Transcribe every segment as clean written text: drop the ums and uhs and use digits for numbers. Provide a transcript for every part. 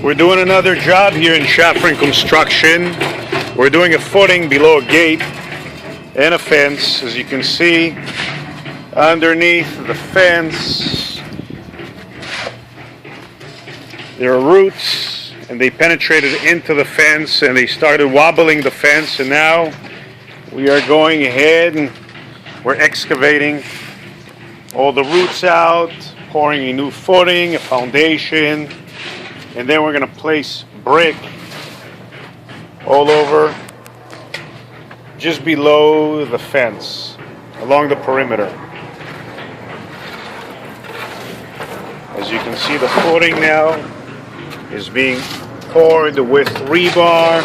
We're doing another job here in Shafran construction. We're doing a footing below a gate and a fence. As you can see, underneath the fence there are roots, and they penetrated into the fence and they started wobbling the fence, and now we are going ahead and we're excavating all the roots out, pouring a new footing, a foundation, and then we're going to place brick all over just below the fence along the perimeter. As you can see, the footing now is being poured with rebar.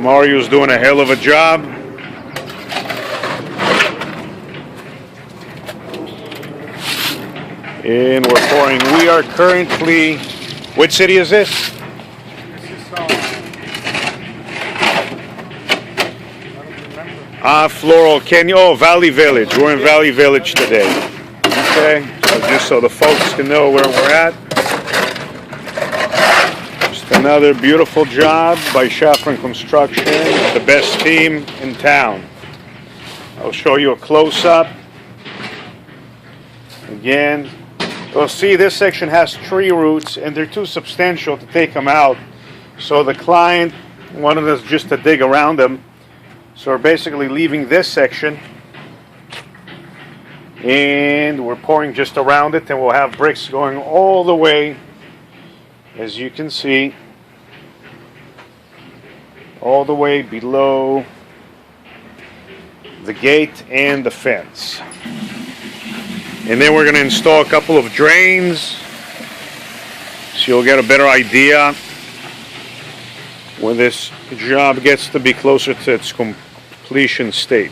Mario's doing a hell of a job. And we're pouring. We are currently, which city is this? Floral Canyon. Oh, Valley Village. We're in Valley Village today. Okay, so just so the folks can know where we're at. Just another beautiful job by Shafran Construction, the best team in town. I'll show you a close-up. Again, you'll see this section has tree roots and they're too substantial to take them out. So the client wanted us just to dig around them. So we're basically leaving this section and we're pouring just around it, and we'll have bricks going all the way, as you can see, all the way below the gate and the fence. And then we're going to install a couple of drains so you'll get a better idea when this job gets to be closer to its completion state.